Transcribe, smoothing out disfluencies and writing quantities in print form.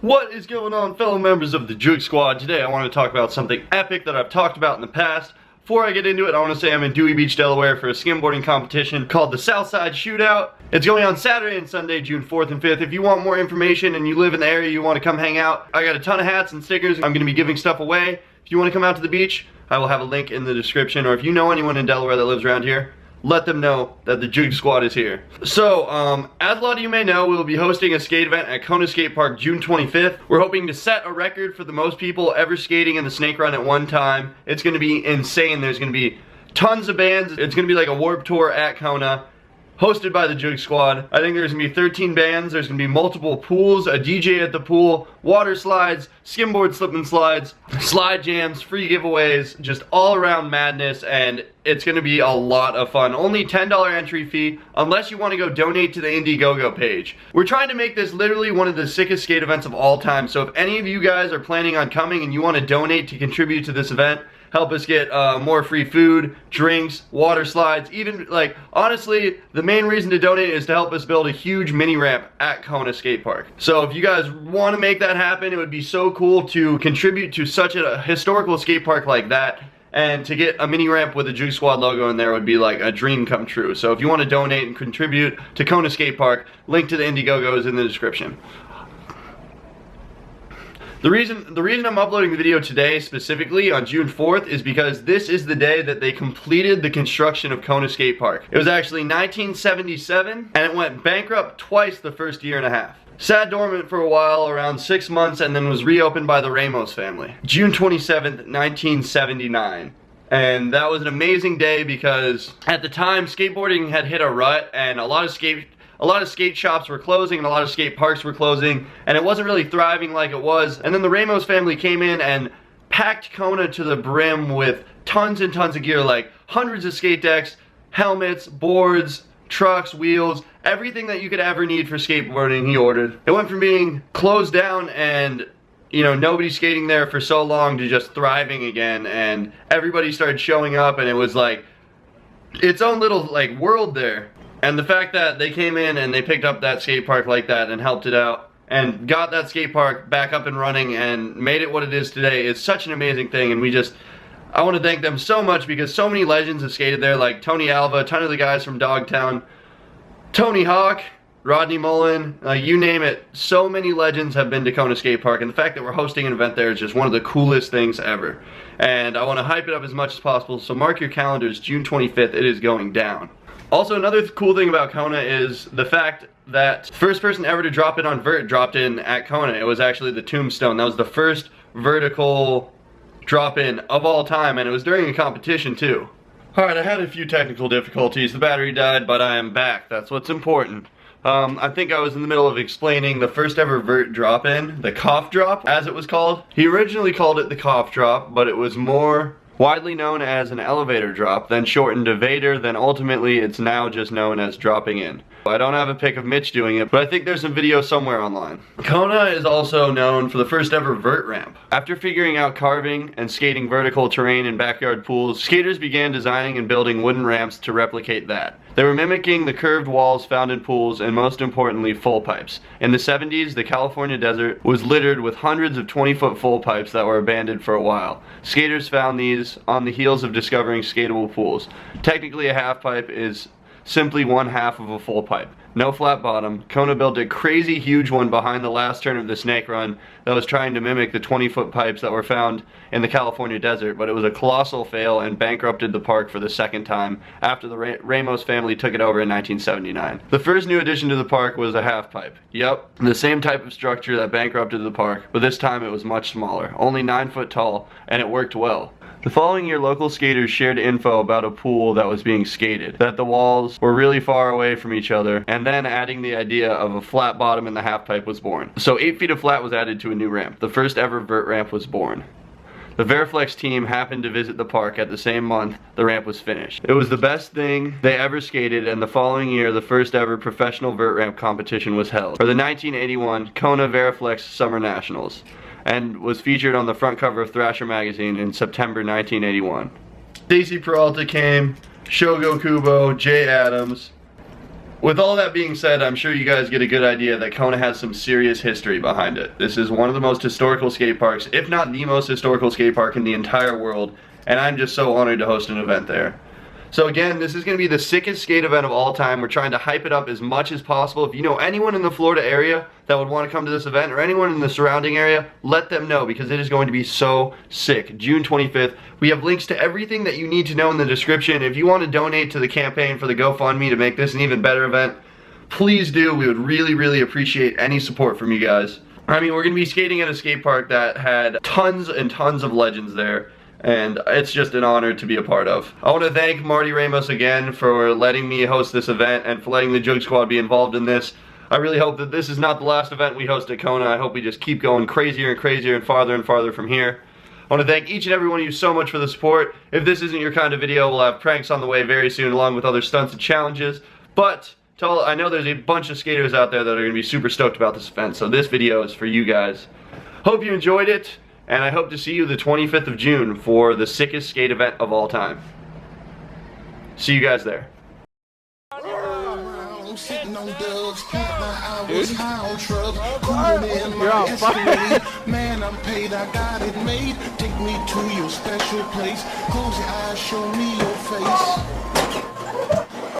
What is going on, fellow members of the Joog Squad? Today I want to talk about something epic that I've talked about in the past. Before I get into it, I want to say I'm in Dewey Beach, Delaware for a skimboarding competition called the Southside Shootout. It's going on Saturday and Sunday, June 4th and 5th. If you want more information and you live in the area, you want to come hang out, I got a ton of hats and stickers. I'm going to be giving stuff away. If you want to come out to the beach, I will have a link in the description, or if you know anyone in Delaware that lives around here, let them know that the Joog Squad is here. So, as a lot of you may know, we will be hosting a skate event at KONA Skatepark June 25th. We're hoping to set a record for the most people ever skating in the snake run at one time. It's going to be insane. There's going to be tons of bands. It's going to be like a warped tour at KONA, hosted by the Joog Squad. I think there's going to be 13 bands. There's going to be multiple pools, a DJ at the pool, water slides, skimboard slip and slides, slide jams, free giveaways, just all around madness, and it's going to be a lot of fun. Only $10 entry fee, unless you want to go donate to the IndieGoGo page. We're trying to make this literally one of the sickest skate events of all time, so if any of you guys are planning on coming and you want to donate to contribute to this event, help us get more free food, drinks, water slides, even, like, honestly, the main reason to donate is to help us build a huge mini ramp at KONA Skatepark. So if you guys want to make that happen, it would be so cool to contribute to such a historical skate park like that, and to get a mini ramp with a Joog Squad logo in there would be like a dream come true. So if you want to donate and contribute to KONA Skatepark, link to the IndieGoGo is in the description. The reason I'm uploading the video today specifically on June 4th is because this is the day that they completed the construction of KONA Skatepark. It was actually 1977 and it went bankrupt twice the first year and a half. Sat dormant for a while, around 6 months, and then was reopened by the Ramos family. June 27th, 1979. And that was an amazing day because at the time skateboarding had hit a rut and a lot of skate shops were closing and a lot of skate parks were closing, and it wasn't really thriving like it was. And then the Ramos family came in and packed KONA to the brim with tons and tons of gear, like hundreds of skate decks, helmets, boards, trucks, wheels, everything that you could ever need for skateboarding he ordered. It went from being closed down and, you know, nobody skating there for so long to just thriving again, and everybody started showing up, and it was like its own little like world there. And the fact that they came in and they picked up that skate park like that and helped it out and got that skate park back up and running and made it what it is today is such an amazing thing. And I want to thank them so much because so many legends have skated there, like Tony Alva, a ton of the guys from Dogtown, Tony Hawk, Rodney Mullen, you name it. So many legends have been to KONA Skatepark, and the fact that we're hosting an event there is just one of the coolest things ever. And I want to hype it up as much as possible, so mark your calendars, June 25th, it is going down. Also, another cool thing about KONA is the fact that the first person ever to drop in on vert dropped in at KONA. It was actually the Tombstone. That was the first vertical drop in of all time, and it was during a competition too. Alright, I had a few technical difficulties. The battery died, but I am back. That's what's important. I think I was in the middle of explaining the first ever vert drop in, the cough drop, as it was called. He originally called it the cough drop, but it was more widely known as an elevator drop, then shortened to Vader, then ultimately it's now just known as dropping in. I don't have a pic of Mitch doing it, but I think there's some video somewhere online. KONA is also known for the first ever vert ramp. After figuring out carving and skating vertical terrain in backyard pools, skaters began designing and building wooden ramps to replicate that. They were mimicking the curved walls found in pools and, most importantly, full pipes. In the 70s, the California desert was littered with hundreds of 20-foot full pipes that were abandoned for a while. Skaters found these on the heels of discovering skatable pools. Technically, a half pipe is simply one half of a full pipe. No flat bottom. KONA built a crazy huge one behind the last turn of the snake run that was trying to mimic the 20-foot pipes that were found in the California desert, but it was a colossal fail and bankrupted the park for the second time after the Ramos family took it over in 1979. The first new addition to the park was a half pipe. Yep, the same type of structure that bankrupted the park, but this time it was much smaller, only 9 foot tall, and it worked well. The following year, local skaters shared info about a pool that was being skated, that the walls were really far away from each other, and then adding the idea of a flat bottom in the half pipe was born. So 8 feet of flat was added to a new ramp. The first ever vert ramp was born. The Veriflex team happened to visit the park at the same month the ramp was finished. It was the best thing they ever skated, and the following year the first ever professional vert ramp competition was held for the 1981 KONA Veriflex Summer Nationals, and was featured on the front cover of Thrasher magazine in September 1981. Stacy Peralta came, Shogo Kubo, Jay Adams, With all that being said, I'm sure you guys get a good idea that KONA has some serious history behind it. This is one of the most historical skate parks, if not the most historical skate park in the entire world, and I'm just so honored to host an event there. So again, this is going to be the sickest skate event of all time. We're trying to hype it up as much as possible. If you know anyone in the Florida area that would want to come to this event, or anyone in the surrounding area, let them know, because it is going to be so sick. June 25th. We have links to everything that you need to know in the description. If you want to donate to the campaign for the GoFundMe to make this an even better event, please do. We would really, really appreciate any support from you guys. I mean, we're going to be skating at a skate park that had tons and tons of legends there, and it's just an honor to be a part of. I want to thank Marty Ramos again for letting me host this event and for letting the JoogSquad be involved in this. I really hope that this is not the last event we host at KONA. I hope we just keep going crazier and crazier and farther from here. I want to thank each and every one of you so much for the support. If this isn't your kind of video, we'll have pranks on the way very soon, along with other stunts and challenges. But I know there's a bunch of skaters out there that are going to be super stoked about this event, so this video is for you guys. Hope you enjoyed it, and I hope to see you the 25th of June for the sickest skate event of all time. See you guys there. Sitting on dubs, I was high on drugs, cooling in my SUV. Man, I'm paid, I got it made. Take me to your special place. Close your eyes, show me your face.